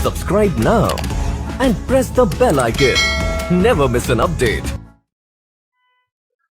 Subscribe now and press the bell icon. Never miss an update.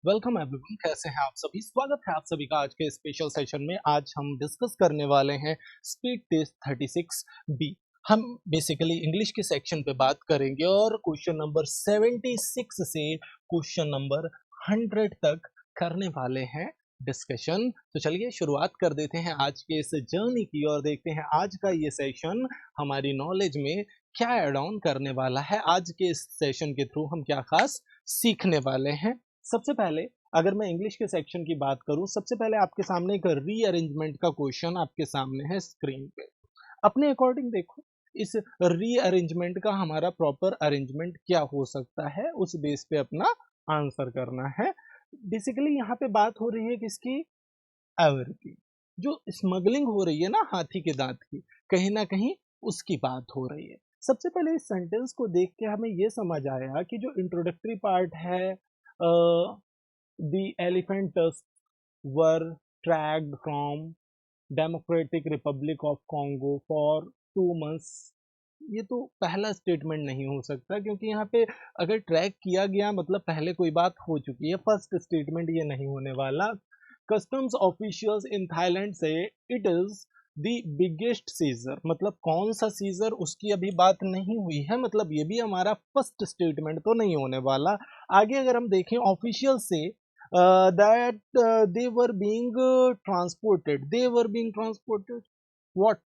Welcome everyone, कैसे हैं आप सभी। स्वागत है आप सभी का आज के स्पेशल सेशन में। आज हम डिस्कस करने वाले हैं स्पीड टेस्ट 36B। हम बेसिकली इंग्लिश के सेक्शन पे बात करेंगे और क्वेश्चन नंबर 76 से क्वेश्चन नंबर 100 तक करने वाले हैं डिस्कशन। तो चलिए शुरुआत कर देते हैं आज के इस जर्नी की और देखते हैं आज का ये सेशन हमारी नॉलेज में क्या एड ऑन करने वाला है। आज के इस सेशन के थ्रू हम क्या खास सीखने वाले हैं। सबसे पहले अगर मैं इंग्लिश के सेक्शन की बात करूं, सबसे पहले आपके सामने एक रीअरेंजमेंट का क्वेश्चन आपके सामने है स्क्रीन पे। अपने अकॉर्डिंग देखो इस रीअरेंजमेंट का हमारा प्रॉपर अरेंजमेंट क्या हो सकता है, उस बेस पे अपना आंसर करना है। बेसिकली यहाँ पे बात हो रही है किसकी, एवर की। जो स्मगलिंग हो रही है ना हाथी के दांत की, कहीं ना कहीं उसकी बात हो रही है। सबसे पहले इस सेंटेंस को देख के हमें ये समझ आया कि जो इंट्रोडक्टरी पार्ट है, the elephant tusks were tracked from Democratic Republic of Congo for 2 months। ये तो पहला स्टेटमेंट नहीं हो सकता, क्योंकि यहाँ पे अगर ट्रैक किया गया मतलब पहले कोई बात हो चुकी है। फर्स्ट स्टेटमेंट ये नहीं होने वाला। Customs officials in Thailand say it is the biggest seizure, मतलब कौन सा सीजर उसकी अभी बात नहीं हुई है, मतलब ये भी हमारा फर्स्ट स्टेटमेंट तो नहीं होने वाला। आगे अगर हम देखें ऑफिशियल से that they were being transported what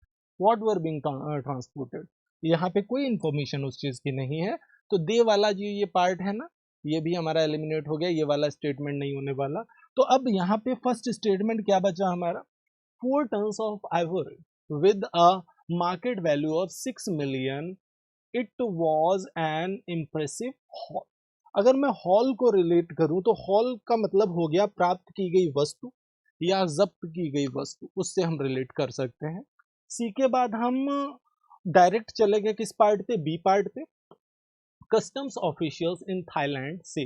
were being transported, यहाँ पे कोई इंफॉर्मेशन उस चीज की नहीं है। तो दे वाला जो ये पार्ट है ना, ये भी हमारा एलिमिनेट हो गया, ये वाला स्टेटमेंट नहीं होने वाला। तो अब यहाँ पे फर्स्ट स्टेटमेंट क्या बचा हमारा, 4 tons of ivory with a market value of 6 million, it was an impressive haul। अगर मैं हॉल को रिलेट करूं तो हॉल का मतलब हो गया प्राप्त की गई वस्तु या जब्त की गई वस्तु, उससे हम रिलेट कर सकते हैं। सी के बाद हम डायरेक्ट चले गए किस पार्ट पे, बी पार्ट पे। Customs officials in Thailand say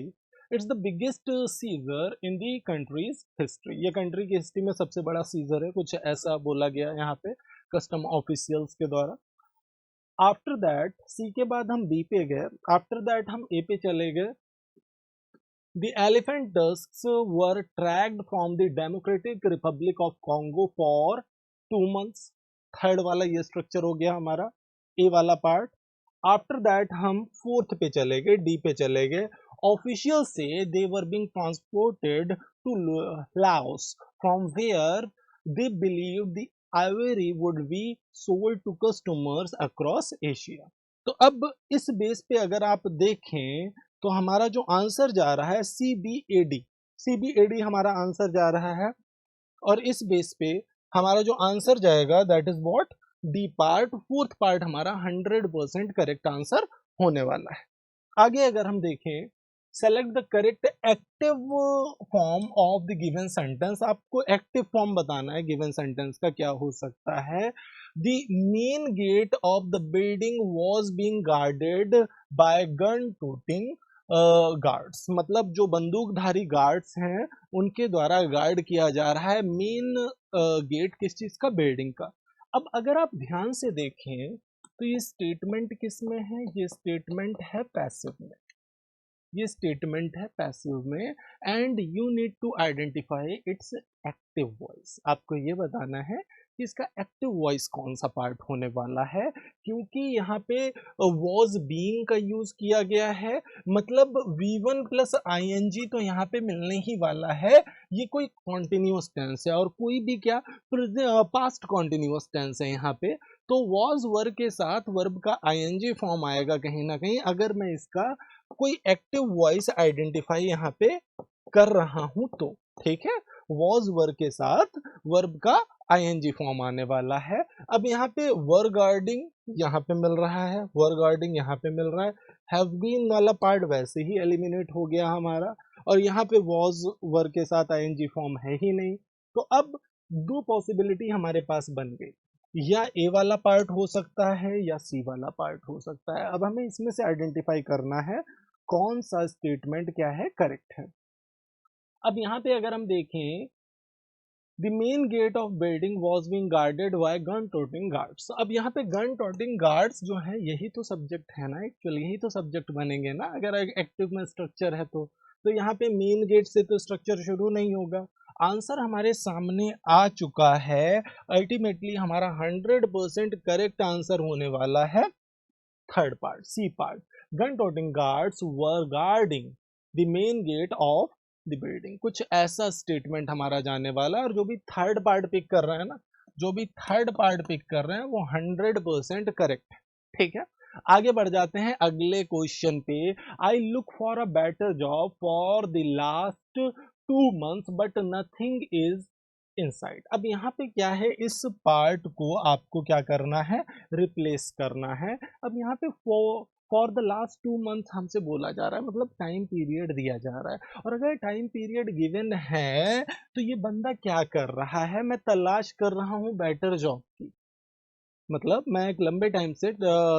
it's the biggest seizure in the country's history, ये कंट्री की हिस्ट्री में सबसे बड़ा सीजर है, कुछ ऐसा बोला गया यहाँ पे कस्टम ऑफिशियल्स के द्वारा। आफ्टर दैट सी के बाद हम बी पे गए, आफ्टर दैट हम ए पे चले गए। The elephant tusks were tracked from the Democratic Republic of Congo for 2 months। Third वाला ये स्ट्रक्चर हो गया हमारा ए वाला पार्ट। आफ्टर दैट हम फोर्थ पे चले गए, डी पे चले गए। Official say they were being transported to Laos from where they believe the ivory would be sold to customers across Asia. तो अब इस बेस पे अगर आप देखें तो हमारा जो आंसर जा रहा है CBAD हमारा आंसर जा रहा है। और इस बेस पे हमारा जो आंसर जाएगा that is what, D part, fourth part हमारा 100% करेक्ट आंसर होने वाला है। आगे अगर हम देखें, select the correct active form of the given sentence, आपको एक्टिव फॉर्म बताना है गिवन सेंटेंस का क्या हो सकता है। The main gate of the building was being guarded by gun toting guards, मतलब जो बंदूकधारी गार्ड्स हैं उनके द्वारा गार्ड किया जा रहा है मेन गेट किस चीज का, बिल्डिंग का। अब अगर आप ध्यान से देखें तो ये स्टेटमेंट किस में है, ये स्टेटमेंट है पैसिव में, ये स्टेटमेंट है पैसिव में। And you need to identify its active voice, आपको ये बताना है कि इसका एक्टिव वॉइस कौन सा पार्ट होने वाला है, क्योंकि यहाँ पे वॉज बीइंग का यूज किया गया है, मतलब V1 प्लस ING तो यहाँ पे मिलने ही वाला है। ये कोई कॉन्टिन्यूस टेंस है और कोई भी क्या पास्ट कॉन्टिन्यूस टेंस है यहाँ पे। तो वॉज वर्ब के साथ वर्ब का ING फॉर्म आएगा कहीं ना कहीं, अगर मैं इसका कोई एक्टिव वॉइस आइडेंटिफाई यहाँ पे कर रहा हूं तो, ठीक है। वॉज वर्ब के साथ वर्ब का ING फॉर्म आने वाला है। अब यहाँ पे वर गार्डिंग यहाँ पे मिल रहा है, वर गार्डिंग यहाँ पे मिल रहा है, हैव बीन वाला पार्ट वैसे ही एलिमिनेट हो गया हमारा, और यहाँ पे वॉज वर्ब के साथ ING फॉर्म है ही नहीं। तो अब दो पॉसिबिलिटी हमारे पास बन गई, या ए वाला पार्ट हो सकता है या सी वाला पार्ट हो सकता है। अब हमें इसमें से आइडेंटिफाई करना है कौन सा स्टेटमेंट क्या है करेक्ट है। अब यहाँ पे अगर हम देखें the main gate of building was being guarded by gun toting guards. अब यहाँ पे गन टोटिंग गार्ड्स जो है यही तो सब्जेक्ट है ना, एक्चुअली यही तो सब्जेक्ट बनेंगे ना अगर एक्टिव में स्ट्रक्चर है तो यहाँ पे मेन गेट से तो स्ट्रक्चर शुरू नहीं होगा। आंसर हमारे सामने आ चुका है। अल्टीमेटली हमारा 100% करेक्ट आंसर होने वाला है third part, C part. Gun toting guards were guarding the main gate of the building. कुछ ऐसा स्टेटमेंट हमारा जाने वाला है, और जो भी थर्ड पार्ट पिक कर रहे हैं ना, जो भी थर्ड पार्ट पिक कर रहे हैं वो 100% करेक्ट है। ठीक है, आगे बढ़ जाते हैं अगले क्वेश्चन पे। I look for a better job for the last 2 months but nothing is inside. अब यहाँ पे क्या है, इस पार्ट को आपको क्या करना है, रिप्लेस करना है। अब यहाँ पे फॉर द लास्ट 2 months हमसे बोला जा रहा है, मतलब टाइम पीरियड दिया जा रहा है। और अगर टाइम पीरियड गिवन है तो ये बंदा क्या कर रहा है, मैं तलाश कर रहा हूँ बेटर जॉब की। मतलब मैं एक लंबे टाइम से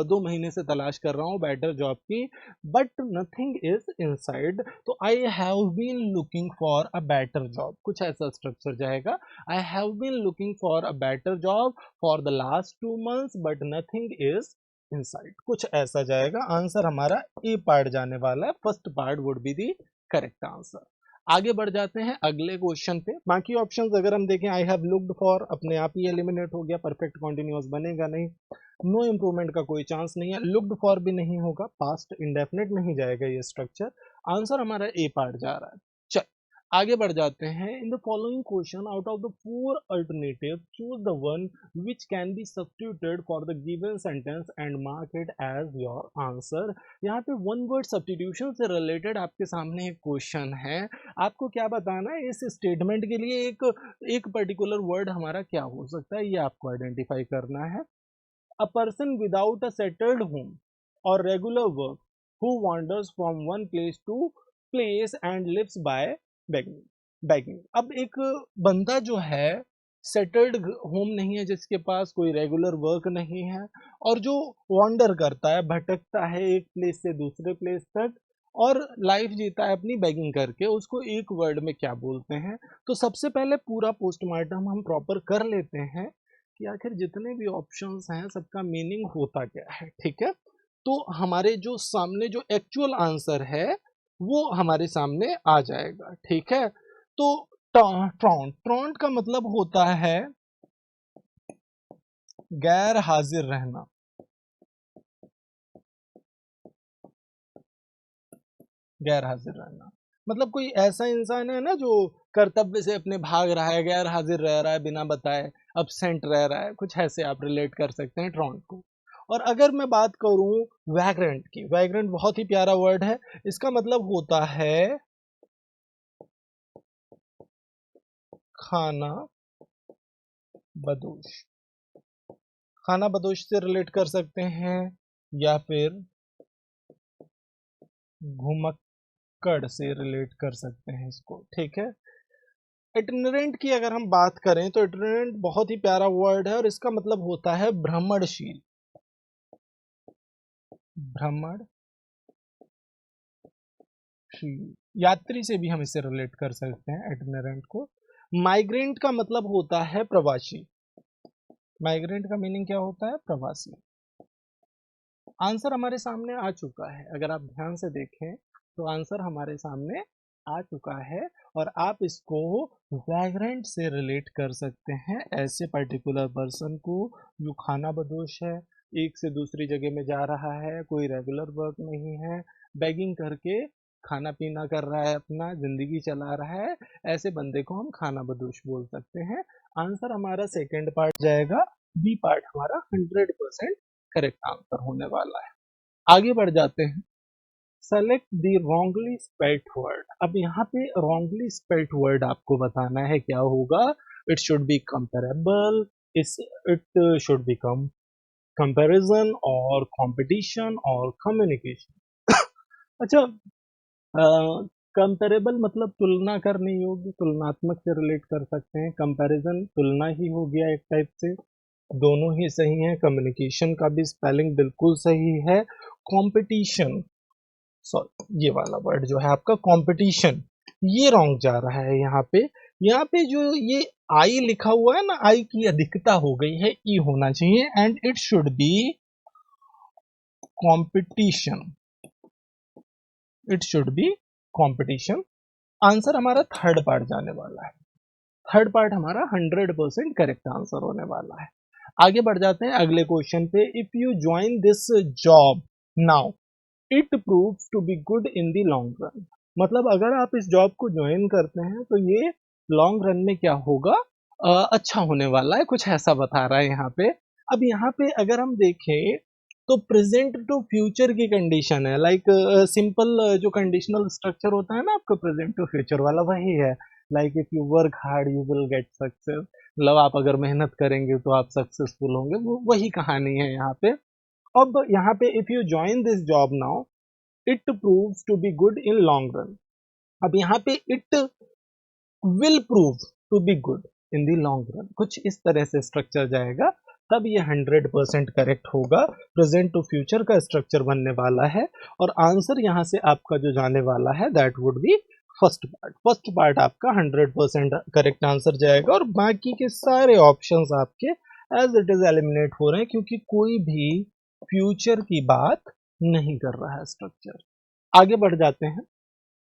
2 महीने से तलाश कर रहा हूँ बेटर जॉब की, बट नथिंग इज इनसाइड। तो I have been looking for a better job, कुछ ऐसा स्ट्रक्चर जाएगा। I have been looking for a better job for the last 2 months but nothing is in sight, कुछ ऐसा जाएगा। Answer हमारा ए part जाने वाला है, first part would be the correct answer. आगे बढ़ जाते हैं अगले क्वेश्चन पे। बाकी ऑप्शंस अगर हम देखें, आई हैव लुक्ड फॉर अपने आप ही एलिमिनेट हो गया, परफेक्ट कॉन्टिन्यूअस बनेगा नहीं, नो इम्प्रूवमेंट का कोई चांस नहीं है, लुक्ड फॉर भी नहीं होगा, पास्ट इंडेफिनिट नहीं जाएगा ये स्ट्रक्चर। आंसर हमारा ए पार्ट जा रहा है। चल आगे बढ़ जाते हैं। In the following question out of the 4 alternative choose the one which can be substituted for the given sentence and mark it as your answer. यहाँ पे वन वर्ड सब्स्टिट्यूशन से रिलेटेड आपके सामने एक क्वेश्चन है। आपको क्या बताना है, इस स्टेटमेंट के लिए एक पर्टिकुलर वर्ड हमारा क्या हो सकता है, ये आपको आइडेंटिफाई करना है। A person without a settled home और regular work who wanders from one place to place and lives by begging. Begging, अब एक बंदा जो है सेटल्ड होम नहीं है, जिसके पास कोई रेगुलर वर्क नहीं है, और जो वॉन्डर करता है, भटकता है एक प्लेस से दूसरे प्लेस तक, और लाइफ जीता है अपनी बेगिंग करके, उसको एक वर्ड में क्या बोलते हैं। तो सबसे पहले पूरा पोस्टमार्टम हम प्रॉपर कर लेते हैं कि आखिर जितने भी ऑप्शंस हैं सबका मीनिंग होता क्या है। ठीक है, तो हमारे जो सामने जो एक्चुअल आंसर है वो हमारे सामने आ जाएगा। ठीक है, तो ट्रॉन्ट, ट्रॉन्ट का मतलब होता है गैर हाजिर रहना। गैर हाजिर रहना मतलब कोई ऐसा इंसान है ना जो कर्तव्य से अपने भाग रहा है, गैर हाजिर रह रहा है, बिना बताए अब्सेंट रह रहा है, कुछ ऐसे आप रिलेट कर सकते हैं ट्रॉन्ट को। और अगर मैं बात करूं वैग्रेंट की, वैग्रेंट बहुत ही प्यारा वर्ड है, इसका मतलब होता है खाना बदोश। खाना बदोश से रिलेट कर सकते हैं, या फिर घुमक्कड़ से रिलेट कर सकते हैं इसको। ठीक है, इटिनरेंट की अगर हम बात करें तो इटिनरेंट बहुत ही प्यारा वर्ड है, और इसका मतलब होता है भ्रमणशील। भ्रमणशील, यात्री से भी हम इसे रिलेट कर सकते हैं इटिनरेंट को। माइग्रेंट का मतलब होता है प्रवासी। माइग्रेंट का मीनिंग क्या होता है, प्रवासी। आंसर हमारे सामने आ चुका है, अगर आप ध्यान से देखें तो आंसर हमारे सामने आ चुका है, और आप इसको वैग्रेंट से रिलेट कर सकते हैं ऐसे पर्टिकुलर पर्सन को जो खाना बदोश है, एक से दूसरी जगह में जा रहा है, कोई रेगुलर वर्क नहीं है, बेगिंग करके खाना पीना कर रहा है, अपना जिंदगी चला रहा है, ऐसे बंदे को हम खाना बदोश बोल सकते हैं। आंसर हमारा सेकेंड पार्ट जाएगा, बी पार्ट हमारा 100% करेक्ट आंसर होने वाला है। आगे बढ़ जाते हैं। Select the wrongly spelt word. अब यहाँ पे रॉन्गली स्पेल्ट वर्ड आपको बताना है क्या होगा। It should be comparable, it should become comparison और कंपटीशन और कम्युनिकेशन। अच्छा, कंपेरेबल मतलब तुलना करने योग्य, तुलनात्मक से रिलेट कर सकते हैं। कंपैरिजन तुलना ही हो गया एक टाइप से, दोनों ही सही है। कम्युनिकेशन का भी स्पेलिंग बिल्कुल सही है। कंपटीशन, सॉरी ये वाला वर्ड जो है आपका कंपटीशन, ये रॉन्ग जा रहा है यहाँ पे। यहाँ पे जो ये आई लिखा हुआ है ना, आई की अधिकता हो गई है, ई होना चाहिए, and it should be competition, it should be competition. Answer हमारा थर्ड पार्ट जाने वाला है, थर्ड पार्ट हमारा 100% करेक्ट आंसर होने वाला है। आगे बढ़ जाते हैं अगले क्वेश्चन पे। If you join this job now it proves to be good in the long run, मतलब अगर आप इस जॉब को ज्वाइन करते हैं तो ये लॉन्ग रन में क्या होगा, अच्छा होने वाला है, कुछ ऐसा बता रहा है यहाँ पे। अब यहाँ पे अगर हम देखें तो प्रेजेंट टू फ्यूचर की कंडीशन है, लाइक सिंपल जो कंडीशनल स्ट्रक्चर होता है ना आपका प्रेजेंट टू फ्यूचर वाला, वही है। Like if you work hard you will get success, मतलब आप अगर मेहनत करेंगे तो आप सक्सेसफुल होंगे, वही कहानी है यहाँ पे। अब यहाँ पे if you join this job now it proves to be good in long run, अब यहाँ पे it will prove to be good in the long run, कुछ इस तरह से स्ट्रक्चर जाएगा, तब ये 100% करेक्ट होगा। प्रेजेंट टू फ्यूचर का स्ट्रक्चर बनने वाला है और आंसर यहाँ से आपका जो जाने वाला है that would be first part. First part आपका 100% करेक्ट आंसर जाएगा और बाकी के सारे ऑप्शंस आपके एज इट इज एलिमिनेट हो रहे हैं, क्योंकि कोई भी फ्यूचर की बात नहीं कर रहा है स्ट्रक्चर। आगे बढ़ जाते हैं।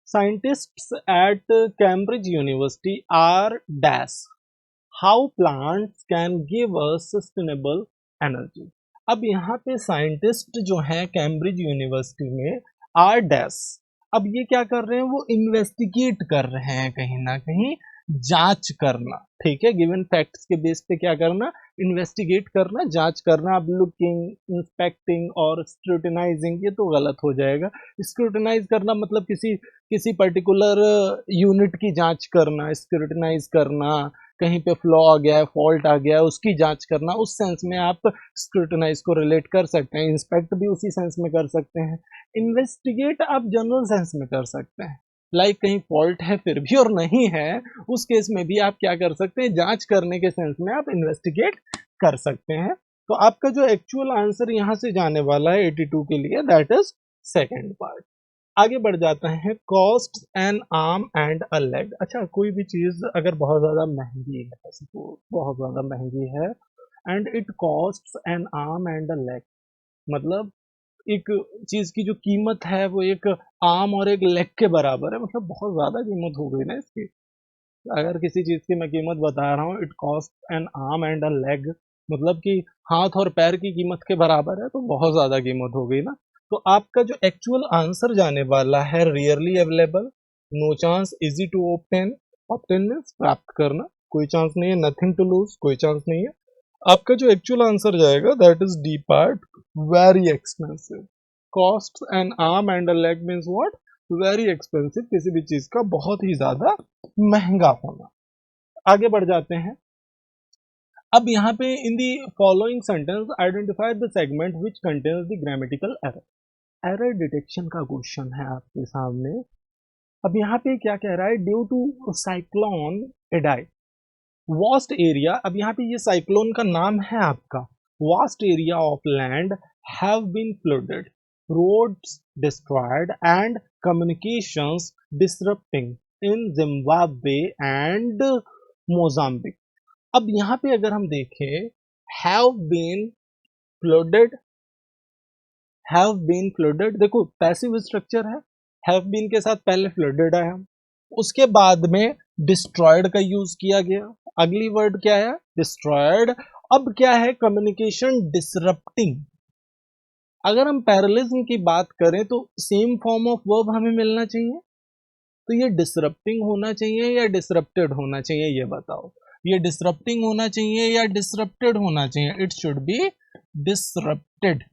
Scientists at Cambridge University are dash how plants can give us sustainable energy। अब यहाँ पे साइंटिस्ट जो है कैम्ब्रिज यूनिवर्सिटी में आर डैश, अब ये क्या कर रहे हैं, वो इन्वेस्टिगेट कर रहे हैं, कहीं ना कहीं जांच करना, ठीक है, गिवन फैक्ट्स के बेस पे क्या करना, इन्वेस्टिगेट करना, जांच करना। अब लुकिंग, इंस्पेक्टिंग और स्क्रूटिनाइजिंग ये तो गलत हो जाएगा। स्क्रूटिनाइज करना मतलब किसी पर्टिकुलर यूनिट की जांच करना, स्क्रूटिनाइज करना, कहीं पे फ्लॉ आ गया है, फॉल्ट आ गया है, उसकी जांच करना, उस सेंस में आप स्क्रूटिनाइज को रिलेट कर सकते हैं। इंस्पेक्ट भी उसी सेंस में कर सकते हैं। इन्वेस्टिगेट आप जनरल सेंस में कर सकते हैं, लाइक कहीं फॉल्ट है फिर भी और नहीं है, उस केस में भी आप क्या कर सकते हैं, जांच करने के सेंस में आप इन्वेस्टिगेट कर सकते हैं। तो आपका जो एक्चुअल आंसर यहां से जाने वाला है 82 के लिए, दैट इज सेकेंड पार्ट। आगे बढ़ जाते हैं। Cost an arm and a leg. अच्छा, कोई भी चीज अगर बहुत ज्यादा महंगी है, ऐसे तो बहुत ज्यादा महंगी है, and it cost an arm and a leg, मतलब एक चीज की जो कीमत है वो एक आर्म और एक लेग के बराबर है, मतलब बहुत ज्यादा कीमत हो गई ना इसकी। अगर किसी चीज की मैं कीमत बता रहा हूँ, it cost an arm and a leg, मतलब कि हाथ और पैर की कीमत के बराबर है, तो बहुत ज्यादा कीमत हो गई ना। तो आपका जो एक्चुअल आंसर जाने वाला है rarely available, no chance, easy to obtain, obtain means प्राप्त करना, कोई चांस नहीं है, नथिंग टू लूज, कोई चांस नहीं है। आपका जो एक्चुअल आंसर जाएगा that is D part, very expensive. Cost an arm and a leg means what, very expensive, किसी भी चीज का बहुत ही ज्यादा महंगा होना। आगे बढ़ जाते हैं। अब यहाँ पे in the following sentence identify the segment which contains the grammatical error. Error detection का क्वेश्चन है आपके सामने। अब यहाँ पे क्या कह रहा है, due to cyclone Idai vast area, अब यहाँ पे ये साइक्लोन का नाम है आपका, vast area of land have been flooded, roads destroyed and communications disrupting in Zimbabwe and Mozambique. अब यहाँ पे अगर हम देखें, have been flooded, have been flooded, देखो पैसिव स्ट्रक्चर है, हैव बीन के साथ पहले फ्लडेड आया, उसके बाद में डिस्ट्रॉयड का यूज किया गया, अगली वर्ड क्या है, डिस्ट्रॉयड। अब क्या है, कम्युनिकेशन डिसरप्टिंग। अगर हम पैरेललिज्म की बात करें तो सेम फॉर्म ऑफ वर्ब हमें मिलना चाहिए, तो ये डिसरप्टिंग होना चाहिए या डिसरप्टेड होना चाहिए, ये बताओ, ये डिसरप्टिंग होना चाहिए या डिसरप्टेड होना चाहिए, it should be disrupted,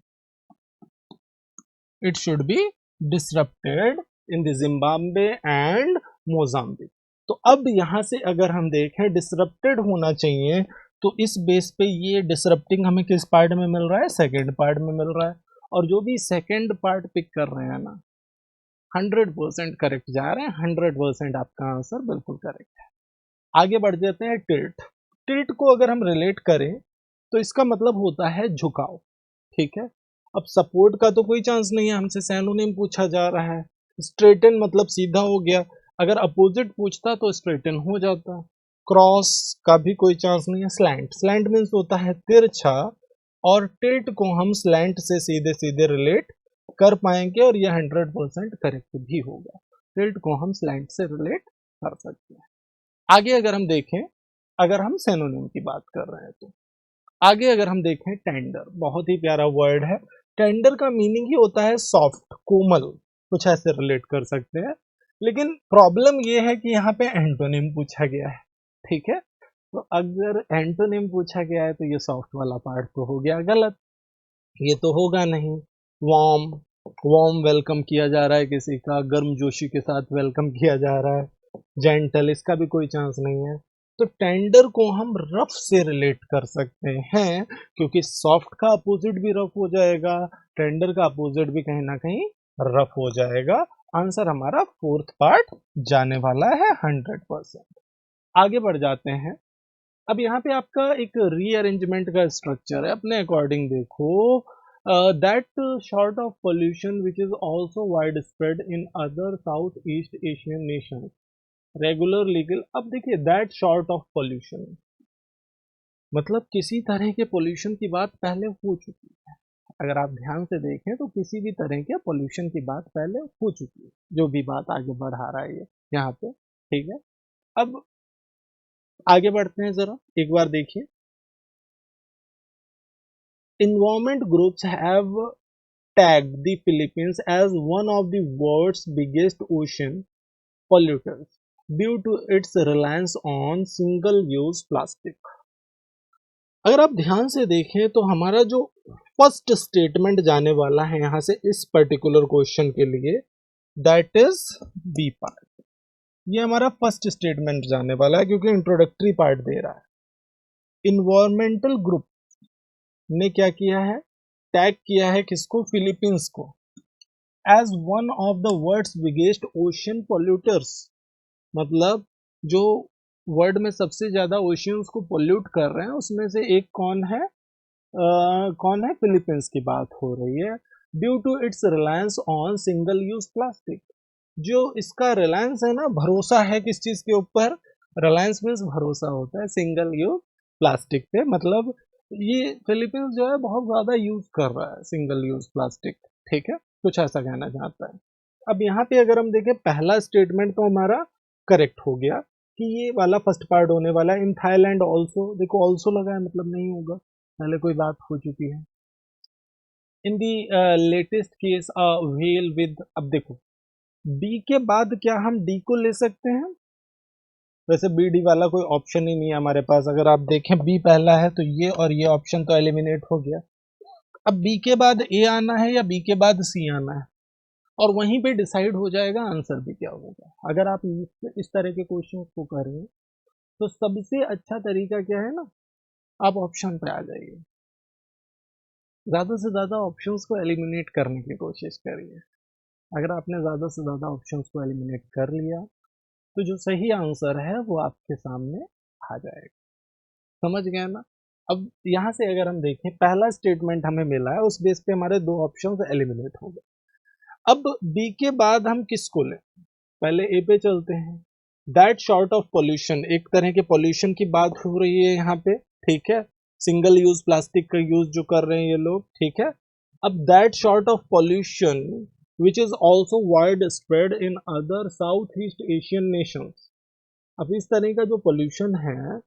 it should be disrupted in the Zimbabwe and Mozambique। तो अब यहां से अगर हम देखें डिसरप्टेड होना चाहिए, तो इस बेस पे ये डिसरप्टिंग हमें किस पार्ट में मिल रहा है, सेकेंड पार्ट में मिल रहा है, और जो भी सेकेंड पार्ट पिक कर रहे हैं ना 100% करेक्ट जा रहे हैं, 100% आपका आंसर बिल्कुल करेक्ट है। आगे बढ़ जाते हैं। टिल्ट, टिल्ट को अगर हम रिलेट करें तो इसका मतलब होता है झुकाव, ठीक है। अब सपोर्ट का तो कोई चांस नहीं है, हमसे सैनोनिम पूछा जा रहा है। स्ट्रेटन मतलब सीधा हो गया, अगर अपोजिट पूछता तो स्ट्रेटन हो जाता, क्रॉस का भी कोई चांस नहीं है। स्लैंट, स्लैंट मीन्स होता है तिरछा, और टिल्ट को हम स्लैंट से सीधे सीधे रिलेट कर पाएंगे और यह 100% करेक्ट भी होगा। टिल्ट को हम स्लैंट से रिलेट कर सकते हैं। आगे अगर हम देखें, अगर हम सिनोनिम की बात कर रहे हैं तो आगे अगर हम देखें, टेंडर बहुत ही प्यारा वर्ड है। टेंडर का मीनिंग ही होता है सॉफ्ट, कोमल, कुछ ऐसे रिलेट कर सकते हैं। लेकिन प्रॉब्लम ये है कि यहाँ पे एंटोनिम पूछा गया है, ठीक है। तो अगर एंटोनिम पूछा गया है तो ये सॉफ्ट वाला पार्ट तो हो गया गलत, ये तो होगा नहीं। वार्म, वार्म वेलकम किया जा रहा है किसी का, गर्मजोशी के साथ वेलकम किया जा रहा है। जेंटल, इसका भी कोई चांस नहीं है। तो टेंडर को हम रफ से रिलेट कर सकते हैं, क्योंकि सॉफ्ट का अपोजिट भी रफ हो जाएगा, टेंडर का अपोजिट भी कहीं ना कहीं रफ हो जाएगा। आंसर हमारा फोर्थ पार्ट जाने वाला है 100%। आगे बढ़ जाते हैं। अब यहाँ पे आपका एक रीअरेंजमेंट का स्ट्रक्चर है, अपने अकॉर्डिंग देखो। That short of pollution which is also wide spread in other south east Asian nation regular legal. अब देखिए, दैट शॉर्ट ऑफ पोल्यूशन मतलब किसी तरह के पोल्यूशन की बात पहले हो चुकी है। अगर आप ध्यान से देखें तो किसी भी तरह के पोल्यूशन की बात पहले हो चुकी है, जो भी बात आगे बढ़ा रहा है ये यहाँ पे, ठीक है। अब आगे बढ़ते हैं, जरा एक बार देखिए। Environment groups have tagged the Philippines as one of the world's biggest ocean polluters due to its reliance on single-use plastic. अगर आप ध्यान से देखें तो हमारा जो फर्स्ट स्टेटमेंट जाने वाला है यहाँ से इस पर्टिकुलर क्वेश्चन के लिए, दैट इज बी पार्ट। ये हमारा फर्स्ट स्टेटमेंट जाने वाला है क्योंकि इंट्रोडक्टरी पार्ट दे रहा है। इन्वायरमेंटल ग्रुप ने क्या किया है, टैग किया है किसको, फिलीपींस को, as one of the world's biggest ocean polluters. मतलब जो वर्ल्ड में सबसे ज्यादा ओशियंस को पोल्यूट कर रहे हैं उसमें से एक कौन है, कौन है, फिलीपींस की बात हो रही है। Due to its reliance on single use plastic, जो इसका रिलायंस है ना, भरोसा है किस चीज के ऊपर, रिलायंस मीन्स भरोसा होता है सिंगल यूज प्लास्टिक पे। मतलब ये फिलीपींस जो है बहुत ज्यादा यूज कर रहा है सिंगल यूज प्लास्टिक, ठीक है, कुछ ऐसा कहना चाहता है। अब यहाँ पे अगर हम देखें, पहला स्टेटमेंट तो हमारा करेक्ट हो गया कि ये वाला फर्स्ट पार्ट होने वाला है। इन थाईलैंड ऑल्सो, देखो ऑल्सो लगा है मतलब नहीं होगा, पहले कोई बात हो चुकी है। In the latest case whale with, अब देखो डी के बाद क्या हम डी को ले सकते हैं, वैसे बी डी वाला कोई ऑप्शन ही नहीं है हमारे पास। अगर आप देखें बी पहला है तो ये और ये ऑप्शन तो एलिमिनेट हो गया। अब बी के बाद ए आना है या बी के बाद सी आना है, और वहीं पे डिसाइड हो जाएगा आंसर भी क्या होगा। अगर आप इस तरह के क्वेश्चन को करें तो सबसे अच्छा तरीका क्या है ना, आप ऑप्शन पे आ जाइए, ज्यादा से ज्यादा ऑप्शंस को एलिमिनेट करने की कोशिश करिए। अगर आपने ज्यादा से ज्यादा ऑप्शंस को एलिमिनेट कर लिया तो जो सही आंसर है वो आपके सामने आ जाएगा। समझ गए ना। अब यहाँ से अगर हम देखें, पहला स्टेटमेंट हमें मिला है, उस बेस पे हमारे दो ऑप्शंस एलिमिनेट हो गए। अब बी के बाद हम किसको लें, पहले ए पे चलते हैं। दैट शॉर्ट ऑफ पोल्यूशन, एक तरह के पोल्यूशन की बात हो रही है यहाँ पे, ठीक है, सिंगल यूज प्लास्टिक का यूज जो कर रहे हैं ये लोग, ठीक है। अब that short of pollution which is also wide spread in other south east Asian Nations. अब इस तरह का जो पोल्यूशन है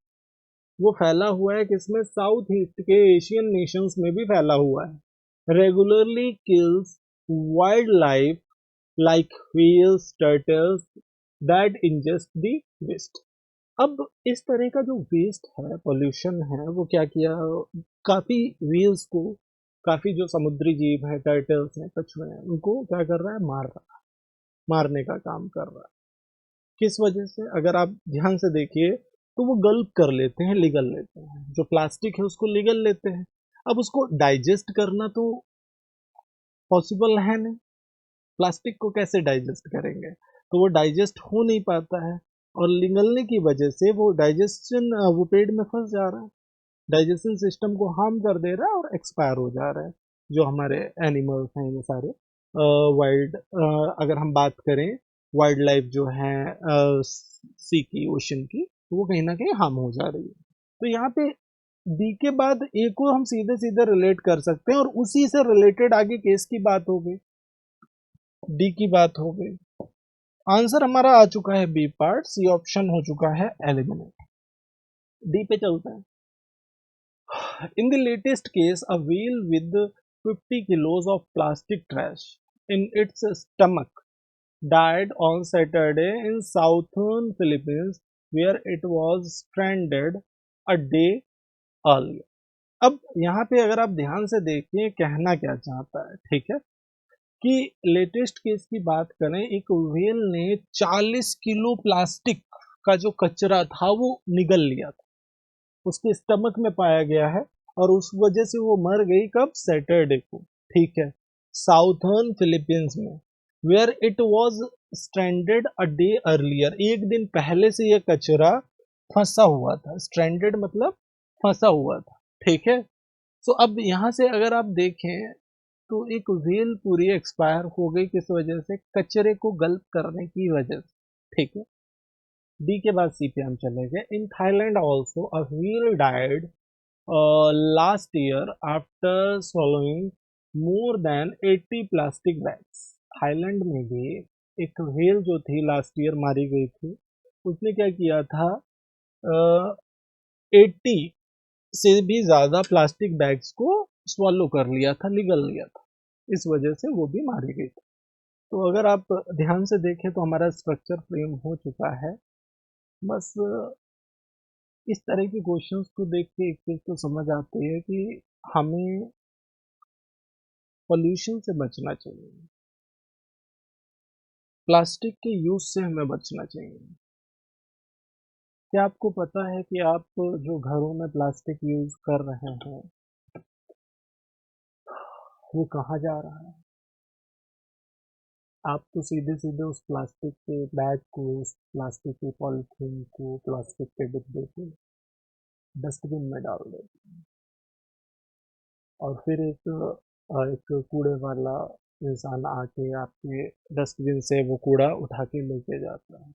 वो फैला हुआ है किसमें, साउथ ईस्ट के एशियन नेशंस में भी फैला हुआ है। Regularly kills wild life like whales, turtles that ingest the waste। अब इस तरह का जो वेस्ट है, पोल्यूशन है, वो क्या किया, काफी व्हेल्स को, काफी जो समुद्री जीव है, टर्टल्स हैं, कछुए हैं, उनको क्या कर रहा है, मार रहा है, मारने का काम कर रहा है। किस वजह से, अगर आप ध्यान से देखिए तो वो गल्प कर लेते हैं, लिगल लेते हैं, जो प्लास्टिक है उसको लिगल लेते हैं। अब उसको डाइजेस्ट करना तो पॉसिबल है नहीं, प्लास्टिक को कैसे डाइजेस्ट करेंगे, तो वो डाइजेस्ट हो नहीं पाता है, और निगलने की वजह से वो डाइजेशन, वो पेट में फंस जा रहा है, डाइजेशन सिस्टम को हार्म कर दे रहा है और एक्सपायर हो जा रहा है। जो हमारे एनिमल्स हैं ये सारे वाइल्ड, अगर हम बात करें वाइल्ड लाइफ जो है सी की, ओशन की, तो वो कहीं ना कहीं हार्म हो जा रही है। तो यहाँ पे डी के बाद ए को हम सीधे सीधे रिलेट कर सकते हैं और उसी से रिलेटेड आगे केस की बात हो गई, डी की बात हो गई। आंसर हमारा आ चुका है बी पार्ट, सी ऑप्शन हो चुका है एलिमिनेट। डी पे चलते हैं। In the latest case, a whale with 50 kilos of plastic trash in its stomach died on Saturday in southern Philippines, where it was stranded a day earlier. अब यहाँ पे अगर आप ध्यान से देखिए कहना क्या चाहता है, ठीक है, कि लेटेस्ट केस की बात करें, एक व्हेल ने 40 किलो प्लास्टिक का जो कचरा था वो निगल लिया था, उसके स्टमक में पाया गया है और उस वजह से वो मर गई। कब? सैटरडे को, ठीक है, साउथर्न फिलीपींस में, where it was stranded a day earlier, एक दिन पहले से ये कचरा फंसा हुआ था। स्ट्रैंडेड मतलब फंसा हुआ था, ठीक है। तो अब यहाँ से अगर आप देखें तो एक व्हेल पूरी एक्सपायर हो गई, किस वजह से? कचरे को गल्प करने की वजह से, ठीक है। डी के बाद सी पे हम चले गए। In Thailand also a whale died last year after swallowing more than 80 plastic bags. Thailand में भी एक व्हेल जो थी लास्ट ईयर मारी गई थी, उसने क्या किया था, 80 से भी ज़्यादा प्लास्टिक बैग्स को स्वॉलो कर लिया था, निगल लिया था, इस वजह से वो भी मारी गई थी। तो अगर आप ध्यान से देखें तो हमारा स्ट्रक्चर फ्रेम हो चुका है। बस इस तरह के क्वेश्चंस को देख के एक चीज तो समझ आती है कि हमें पोल्यूशन से बचना चाहिए, प्लास्टिक के यूज से हमें बचना चाहिए। क्या आपको पता है कि आप जो घरों में प्लास्टिक यूज कर रहे हैं वो कहाँ जा रहा है? आप तो सीधे सीधे उस प्लास्टिक के बैग को, उस प्लास्टिक के पॉलीथीन को, प्लास्टिक के डिब्बे को डस्टबिन में डाल देते हैं और फिर एक कूड़े वाला इंसान आके आपके डस्टबिन से वो कूड़ा उठा के लेके जाता है।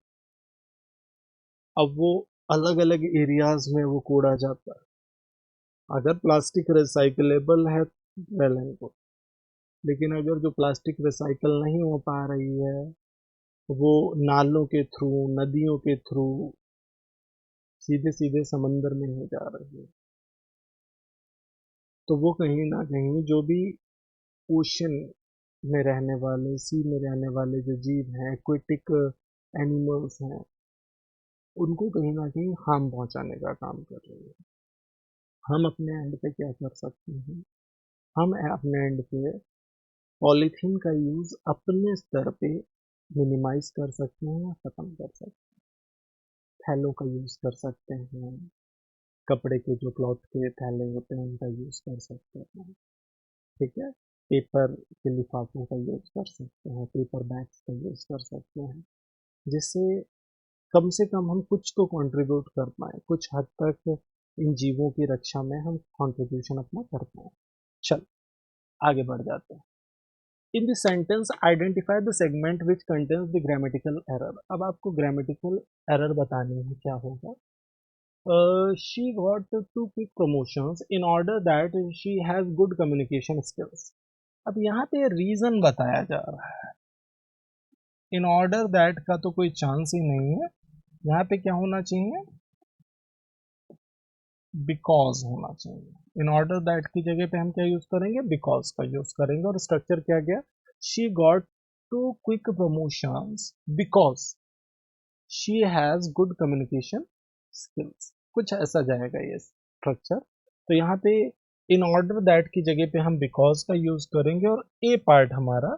अब वो अलग अलग एरियाज में वो कूड़ा जाता है। अगर प्लास्टिक रिसाइकलेबल है वेल एंड गुड, लेकिन अगर जो प्लास्टिक रिसाइकल नहीं हो पा रही है वो नालों के थ्रू, नदियों के थ्रू सीधे सीधे समंदर में ही जा रही है, तो वो कहीं ना कहीं जो भी ओशन में रहने वाले, सी में रहने वाले जो जीव हैं, एक्वेटिक एनिमल्स हैं, उनको कहीं ना कहीं हार्म पहुंचाने का काम कर रही है। हम अपने एंड पे क्या कर सकते हैं? हम अपने एंड पे पॉलीथीन का यूज अपने स्तर पे मिनिमाइज कर सकते हैं या खत्म कर सकते हैं। थैलों का यूज कर सकते हैं, कपड़े के जो क्लॉथ के थैले होते हैं उनका यूज कर सकते हैं, ठीक है। पेपर के लिफाफों का यूज कर सकते हैं, पेपर बैग्स का यूज कर सकते हैं, जिससे कम से कम हम कुछ तो कंट्रीब्यूट कर पाए, कुछ हद तक इन जीवों की रक्षा में हम कंट्रीब्यूशन अपना कर पाए। चल आगे बढ़ जाते हैं। In the sentence identify the segment which contains the grammatical error. अब आपको ग्रामेटिकल एरर बतानी है, क्या होगा? She got two quick promotions in order that she has good communication skills. अब यहाँ पे रीजन बताया जा रहा है, इन ऑर्डर दैट का तो कोई चांस ही नहीं है। यहाँ पे क्या होना चाहिए? बिकॉज होना चाहिए। इन ऑर्डर दैट की जगह पे हम क्या यूज करेंगे? बिकॉज का यूज करेंगे। और स्ट्रक्चर क्या गया? She got two quick promotions because she has good communication skills, कुछ ऐसा जाएगा ये स्ट्रक्चर। तो यहाँ पे इन ऑर्डर दैट की जगह पे हम बिकॉज का यूज करेंगे और ए पार्ट हमारा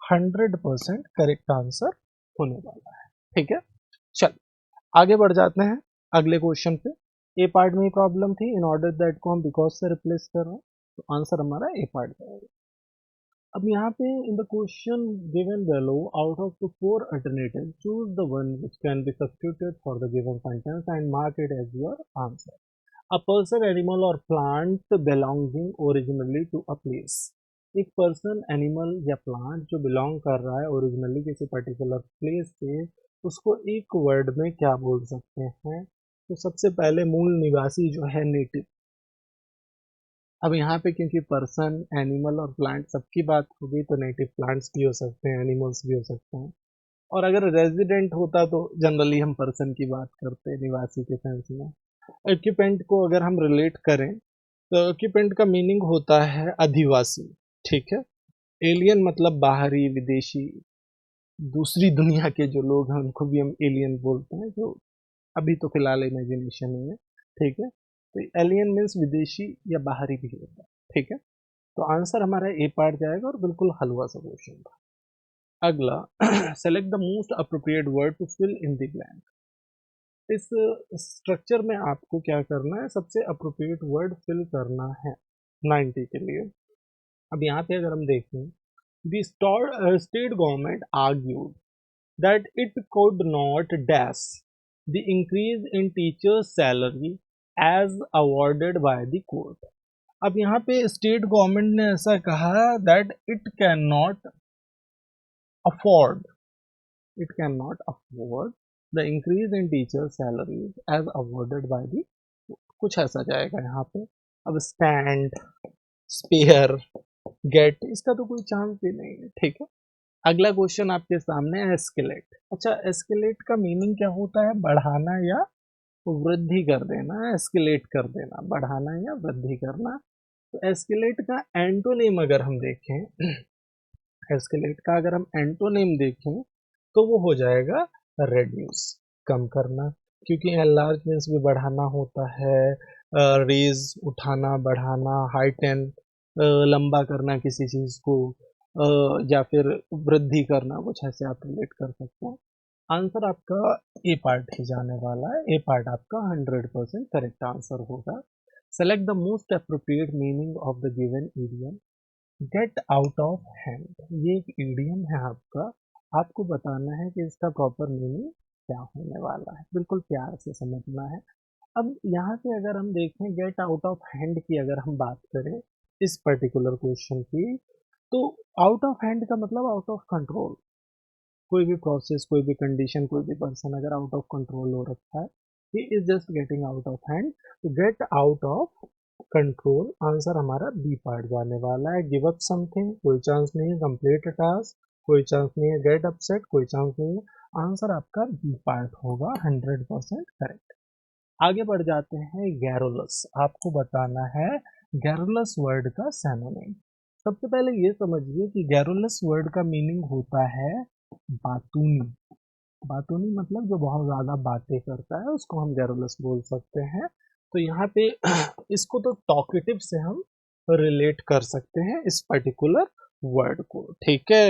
100% करेक्ट आंसर होने वाला है, ठीक है। चल आगे बढ़ जाते हैं अगले क्वेश्चन पे। ए पार्ट में ही प्रॉब्लम थी, इन ऑर्डर दैट को हम बिकॉज से रिप्लेस कर रहे हैं, तो आंसर हमारा ए पार्ट जाएगा। अब यहाँ पे in the question given below out of the four alternatives choose the one which can be substituted for the given sentence and mark it as your answer. A person, animal or plant belonging originally to a place. एक person, animal या plant जो belong कर रहा है originally किसी particular place से, उसको एक वर्ड में क्या बोल सकते हैं? तो सबसे पहले मूल निवासी जो है, नेटिव। अब यहाँ पे क्योंकि पर्सन, एनिमल और प्लांट सबकी बात होगी, तो नेटिव प्लांट्स भी हो सकते हैं, एनिमल्स भी हो सकते हैं। और अगर रेजिडेंट होता तो जनरली हम पर्सन की बात करते हैं निवासी के सेंस में। ऑक्यूपेंट को अगर हम रिलेट करें, तो ऑक्यूपेंट का मीनिंग होता है अधिवासी, ठीक है। एलियन मतलब बाहरी, विदेशी, दूसरी दुनिया के जो लोग हैं उनको भी हम एलियन बोलते हैं, जो अभी तो फिलहाल इमेजिनेशन ही है, ठीक है। तो एलियन मीन्स विदेशी या बाहरी भी होता है, ठीक है। तो आंसर हमारा ए पार्ट जाएगा और बिल्कुल हलवा सा क्वेश्चन था। अगला, select the most appropriate word to fill in the blank. इस स्ट्रक्चर में आपको क्या करना है, सबसे अप्रोप्रिएट वर्ड फिल करना है 90 के लिए। अब यहाँ पे अगर हम देखें, the state government argued that it could not dash the increase in teachers salary as awarded by the court। अब यहाँ पे स्टेट गवर्नमेंट ने ऐसा कहा that it cannot afford the increase in teacher salaries as awarded by the, कुछ ऐसा जाएगा यहाँ पे। अब स्टैंड, स्पेयर, गेट, इसका तो कोई चांस भी नहीं है, ठीक है। अगला क्वेश्चन आपके सामने है, एस्केलेट। अच्छा, एस्केलेट का मीनिंग क्या होता है? बढ़ाना या वृद्धि कर देना, एस्केलेट कर देना, बढ़ाना या वृद्धि करना। तो एस्केलेट का एंटोनिम अगर हम देखें, एस्केलेट का अगर हम एंटोनिम देखें तो वो हो जाएगा रेड्यूस, कम करना। क्योंकि एनलार्ज मीन्स भी बढ़ाना होता है, रेज उठाना, बढ़ाना, हाइटेन लंबा करना किसी चीज को, या फिर वृद्धि करना, कुछ ऐसे आप रिलेट कर सकते हैं। आंसर आपका ए पार्ट ही जाने वाला है, ए पार्ट आपका 100% करेक्ट आंसर होगा। Select the most appropriate meaning of the given idiom. Gate out of hand, ये एक इडियम है आपका, आपको बताना है कि इसका प्रॉपर मीनिंग क्या होने वाला है, बिल्कुल प्यार से समझना है। अब यहाँ से अगर हम देखें, गेट आउट ऑफ हैंड की अगर हम बात करें इस पर्टिकुलर क्वेश्चन की, तो आउट ऑफ हैंड का मतलब आउट ऑफ कंट्रोल। कोई भी प्रोसेस, कोई भी कंडीशन, कोई भी पर्सन अगर आउट ऑफ कंट्रोल हो रखा है, he is just getting out of hand. तो get out of control, answer हमारा बी पार्ट जाने वाला है। गिव अप समथिंग, कोई चांस नहीं है। कंप्लीट अ टास्क, कोई चांस नहीं है। गेट अपसेट, कोई चांस नहीं है। आंसर आपका बी पार्ट होगा, 100% करेक्ट। आगे बढ़ जाते हैं, गैरोलस, आपको बताना है गैरोलस वर्ड का सैनोनिम। सबसे पहले ये समझिए कि गैरोलस वर्ड का मीनिंग होता है बातूनी। बातूनी मतलब जो बहुत ज़्यादा बातें करता है, उसको हम गैरोलस बोल सकते हैं। तो यहाँ पे इसको तो टॉकेटिव से हम रिलेट कर सकते हैं इस पर्टिकुलर वर्ड को, ठीक है।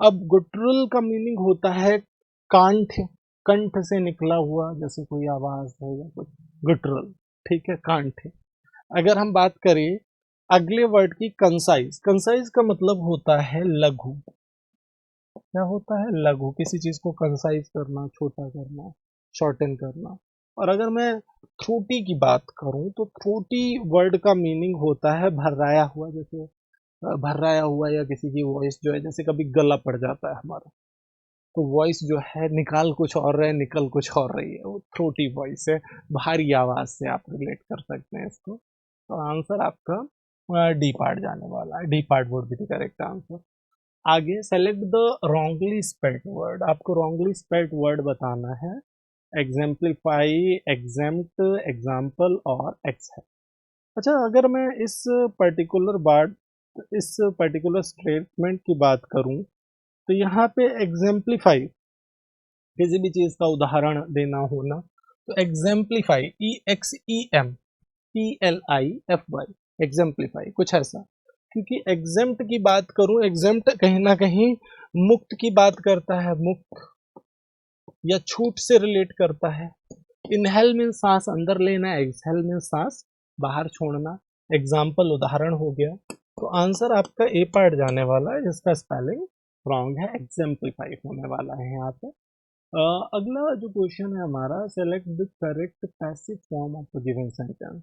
अब गुटरुल का मीनिंग होता है कांठ, कंठ से निकला हुआ, जैसे कोई आवाज है या कुछ, गुटरुल, ठीक है, कांठ। अगर हम बात करें अगले वर्ड की, कंसाइज, कंसाइज का मतलब होता है लघु। क्या होता है? लघु, किसी चीज को कंसाइज करना, छोटा करना, शॉर्टन करना। और अगर मैं थ्रोटी की बात करूं, तो थ्रोटी वर्ड का मीनिंग होता है भर्राया हुआ। जैसे भर्राया हुआ, या किसी की वॉइस जो है, जैसे कभी गला पड़ जाता है हमारा, तो वॉइस जो है निकाल कुछ और रहे, निकल कुछ और रही है, वो थ्रोटी वॉइस है, भारी आवाज से आप रिलेट कर सकते हैं इसको। तो आंसर आपका डी पार्ट जाने वाला है, D part would be the correct answer. आगे, select the wrongly spelled word, आपको रॉन्गली स्पेल्ड वर्ड बताना है। एग्जाम्पलीफाई, एग्जेम्प्ट, एग्जाम्पल और एक्सेप्ट। अच्छा, अगर मैं इस पर्टिकुलर स्टेटमेंट की बात करूं, तो यहाँ पे एग्जाम्पलीफाई, किसी भी चीज का उदाहरण देना होना, तो एग्जाम्पलीफाई, EXEMPLIFY, एग्जाम्पलीफाई, कुछ ऐसा। क्योंकि एग्जेम्प्ट की बात करूं, एग्जेम्प्ट कहीं ना कहीं मुक्त की बात करता है, मुक्त या छूट से रिलेट करता है। इनहेल मीन सांस अंदर लेना, एक्सहेल मीन सांस बाहर छोड़ना। एग्जाम्पल उदाहरण हो गया। तो आंसर आपका ए पार्ट जाने वाला है, जिसका स्पेलिंग रॉन्ग है, एग्जाम्पलीफाई होने वाला है यहाँ पे। अगला जो क्वेश्चन है हमारा, select the correct passive form of the given sentence.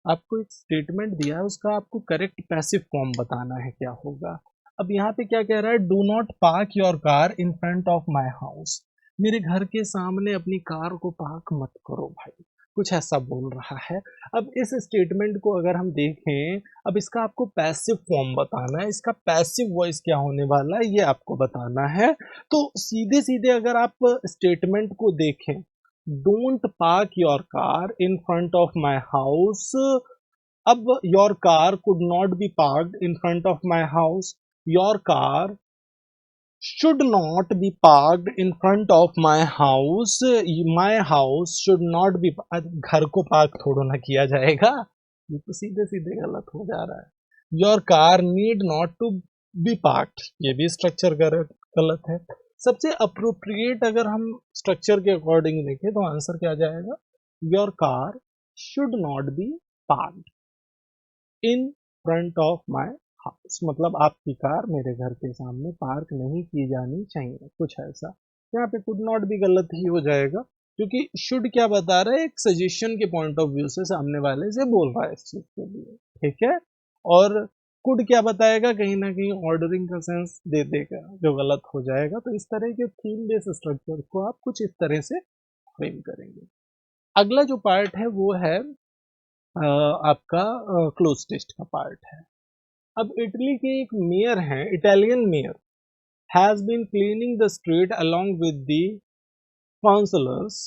आपको एक स्टेटमेंट दिया है, उसका आपको करेक्ट पैसिव फॉर्म बताना है क्या होगा। अब यहाँ पे क्या कह रहा है, do not park your car in front of my house, मेरे घर के सामने अपनी कार को पार्क मत करो भाई, कुछ ऐसा बोल रहा है। अब इस स्टेटमेंट को अगर हम देखें, अब इसका आपको पैसिव फॉर्म बताना है, इसका पैसिव वॉइस क्या होने वाला है ये आपको बताना है। तो सीधे सीधे अगर आप स्टेटमेंट को देखें, don't park your car in front of my house, अब your car could not be parked in front of my house, your car should not be parked in front of my house, my house should not be, घर को park थोड़ा ना किया जाएगा, ये तो सीधे सीधे गलत हो जा रहा है। Your car need not to be parked, ये भी स्ट्रक्चर गलत है। सबसे अप्रोप्रिएट अगर हम स्ट्रक्चर के अकॉर्डिंग देखें तो आंसर क्या जाएगा, your car should not be parked in front of my house, मतलब आपकी कार मेरे घर के सामने पार्क नहीं की जानी चाहिए, कुछ ऐसा। यहाँ पे कुड नॉट भी गलत ही हो जाएगा, क्योंकि शुड क्या बता रहा है, एक सजेशन के पॉइंट ऑफ व्यू से सामने वाले से बोल रहा है इस चीज के लिए, ठीक है। और कुड क्या बताएगा, कहीं ना कहीं ऑर्डरिंग का सेंस दे देगा, जो गलत हो जाएगा। तो इस तरह के थीम बेस्ड स्ट्रक्चर को आप कुछ इस तरह से फ्रेम करेंगे। अगला जो पार्ट है वो है आपका क्लोज टेस्ट का पार्ट है। अब इटली के एक मेयर हैं, Italian mayor, has been cleaning the street along with the councillors.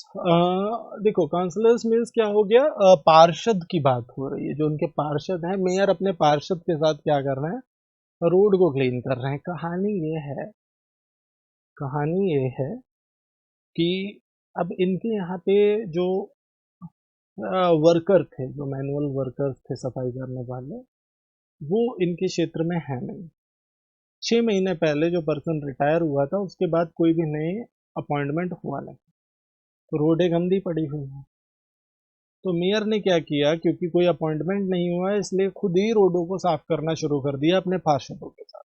देखो काउंसलर्स मीन्स क्या हो गया, पार्षद की बात हो रही है, जो उनके पार्षद हैं, मेयर अपने पार्षद के साथ क्या कर रहे हैं, रोड को क्लीन कर रहे हैं। कहानी ये है कि अब इनके यहाँ पे जो वर्कर थे, जो मैनुअल वर्कर्स थे सफाई करने वाले, वो इनके क्षेत्र में है नहीं। 6 महीने पहले जो पर्सन रिटायर हुआ था उसके बाद कोई भी नए अपॉइंटमेंट हुआ नहीं, तो रोडें गंदी पड़ी हुई हैं। तो मेयर ने क्या किया, क्योंकि कोई अपॉइंटमेंट नहीं हुआ है इसलिए खुद ही रोडों को साफ करना शुरू कर दिया अपने पार्षदों के साथ,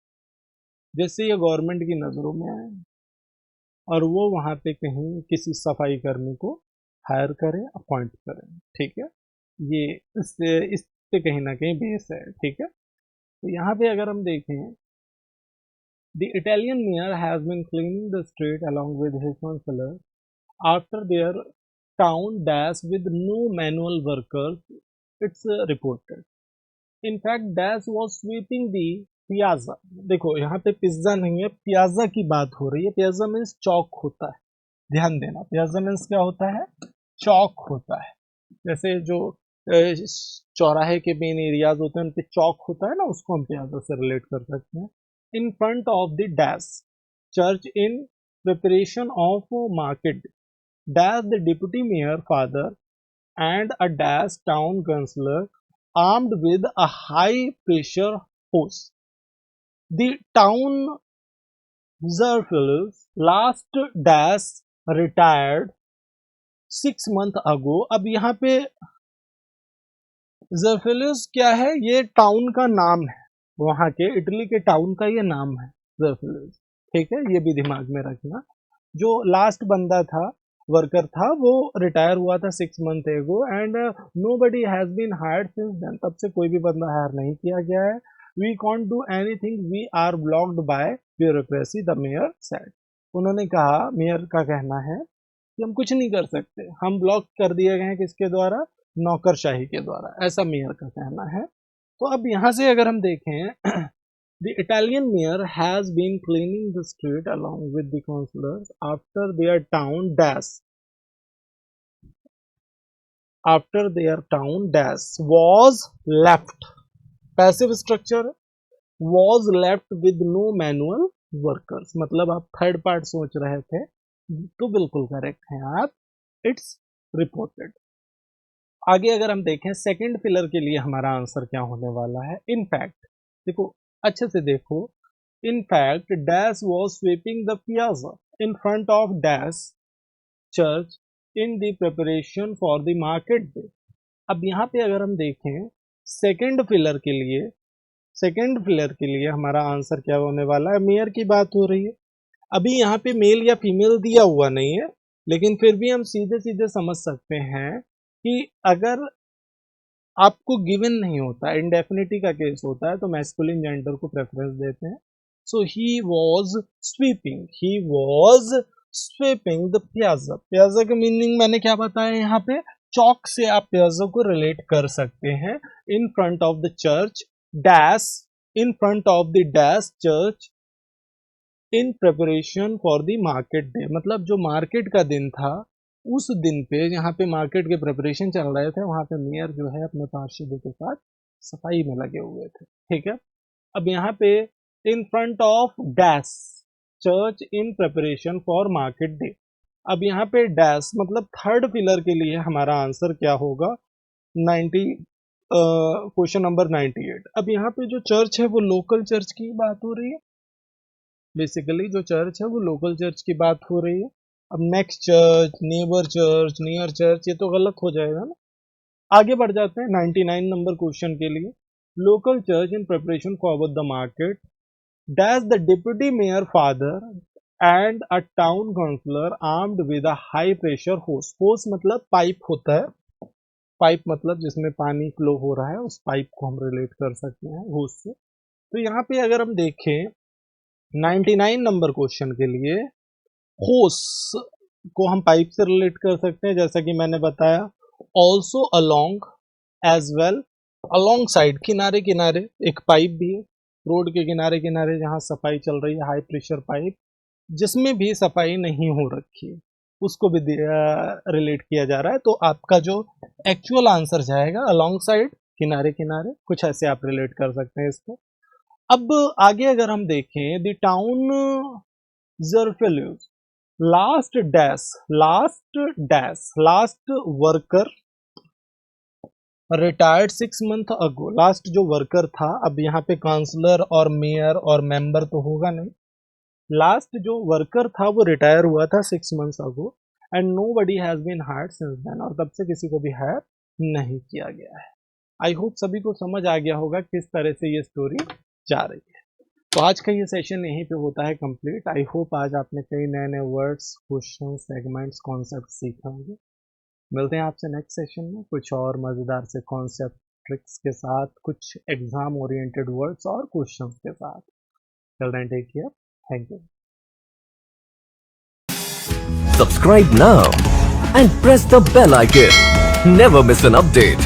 जिससे ये गवर्नमेंट की नज़रों में आए और वो वहाँ पे कहीं किसी सफाई कर्मी को हायर करें, अपॉइंट करें, ठीक है। ये इस पे कहीं ना कहीं बेस है, ठीक है। तो यहाँ पे अगर हम देखें, the Italian mayor has been cleaning the street along with his councillors after their town dash with no manual workers, it's reported. In fact, Dash was sweeping the piazza. देखो यहाँ पे पिज्जा नहीं है, पियाजा की बात हो रही है। पियाजा मीन्स चौक होता है, ध्यान देना, पियाजा मीन्स क्या होता है, चौक होता है। जैसे जो चौराहे के मेन एरियाज होते हैं उन पे चौक होता है ना, उसको हम पियाजा से रिलेट कर सकते हैं। इन front of the dash church in preparation of market, dash the deputy mayor father and a dash town councillor armed with a high pressure hose. The town Zerfelus last dash retired 6 months ago. अब यहाँ पे जरफेलस क्या है, ये town का नाम है, वहां के इटली के टाउन का ये नाम है जरफेलस, ठीक है, ये भी दिमाग में रखना। जो लास्ट बंदा था, वर्कर था, वो रिटायर हुआ था 6 month ago and nobody has been hired since then, तब से कोई भी बंदा हायर नहीं किया गया है। We can't do anything, we are blocked by bureaucracy, the mayor said. उन्होंने कहा, मेयर का कहना है कि हम कुछ नहीं कर सकते, हम ब्लॉक कर दिए गए हैं, किसके द्वारा, नौकरशाही के द्वारा, ऐसा मेयर का कहना है। तो अब यहाँ से अगर हम देखें, the Italian mayor has been cleaning the street along with the councillors after their town dash was left, passive structure, was left with no manual workers, मतलब आप थर्ड पार्ट सोच रहे थे तो बिल्कुल करेक्ट हैं आप, इट्स रिपोर्टेड। आगे अगर हम देखें सेकंड पिलर के लिए हमारा आंसर क्या होने वाला है, इनफैक्ट देखो अच्छे से देखो, in fact dash was sweeping the piazza in front of dash church in the preparation for the market day. अब यहाँ पे अगर हम देखें सेकंड पिलर के लिए हमारा आंसर क्या होने वाला है, मेयर की बात हो रही है। अभी यहाँ पे मेल या फीमेल दिया हुआ नहीं है, लेकिन फिर भी हम सीधे सीधे समझ सकते हैं कि अगर आपको गिवन नहीं होता, इंडेफिनिटी का केस होता है तो मैस्कुलिन जेंडर को प्रेफरेंस देते हैं. So he was sweeping the piazza. Piazza का मीनिंग मैंने क्या बताया यहाँ पे, चौक से आप पियाजा को रिलेट कर सकते हैं. इन front of the church dash, in front of the dash church in preparation for the market day. मतलब जो मार्केट का दिन था उस दिन पे जहाँ पे मार्केट के प्रिपरेशन चल रहे थे वहां पे मेयर जो है अपने पार्षदों के साथ सफाई में लगे हुए थे. ठीक है. अब यहाँ पे इन front of dash church in preparation for market day. अब यहाँ पे डैश मतलब थर्ड पिलर के लिए हमारा आंसर क्या होगा, 90 क्वेश्चन नंबर 98. अब यहाँ पे जो चर्च है वो लोकल चर्च की बात हो रही है. बेसिकली जो चर्च है वो लोकल चर्च की बात हो रही है. अब next church, neighbour church, near church, ये तो गलत हो जाएगा ना. आगे बढ़ जाते हैं 99 नंबर क्वेश्चन के लिए. Local church in preparation for the market dash the deputy mayor father and a town councillor armed with a high pressure hose. Hose मतलब पाइप होता है, पाइप मतलब जिसमें पानी फ्लो हो रहा है, उस पाइप को हम रिलेट कर सकते हैं होस से. तो यहाँ पे अगर हम देखें 99 नंबर क्वेश्चन के लिए होस को हम पाइप से रिलेट कर सकते हैं, जैसा कि मैंने बताया. Also along as well, alongside, किनारे किनारे एक पाइप भी है, रोड के किनारे किनारे जहाँ सफाई चल रही है, हाई प्रेशर पाइप जिसमें भी सफाई नहीं हो रखी है उसको भी रिलेट किया जा रहा है. तो आपका जो एक्चुअल आंसर जाएगा अलोंग साइड, किनारे किनारे, कुछ ऐसे आप रिलेट कर सकते हैं इसको. अब आगे अगर हम देखें द टाउन जर्फेल्यूज last worker retired 6 month ago. Last जो वर्कर था, अब यहाँ पे काउंसलर और मेयर और मेंबर तो होगा नहीं, लास्ट जो वर्कर था वो रिटायर हुआ था 6 months ago and nobody has been hired since then. और तब से किसी को भी हायर नहीं किया गया है. आई होप सभी को समझ आ गया होगा किस तरह से ये स्टोरी जा रही है. तो आज का ये सेशन यहीं पे होता है कंप्लीट. आई होप आज आपने कई नए नए वर्ड्स, क्वेश्चन, सेगमेंट्स, कॉन्सेप्ट सीखे होंगे. मिलते हैं आपसे नेक्स्ट सेशन में कुछ और मज़ेदार से कॉन्सेप्ट, ट्रिक्स के साथ, कुछ एग्जाम ओरिएंटेड वर्ड्स और क्वेश्चंस के साथ. Till then take care. Thank you. Subscribe now and press the bell icon. Never miss an update.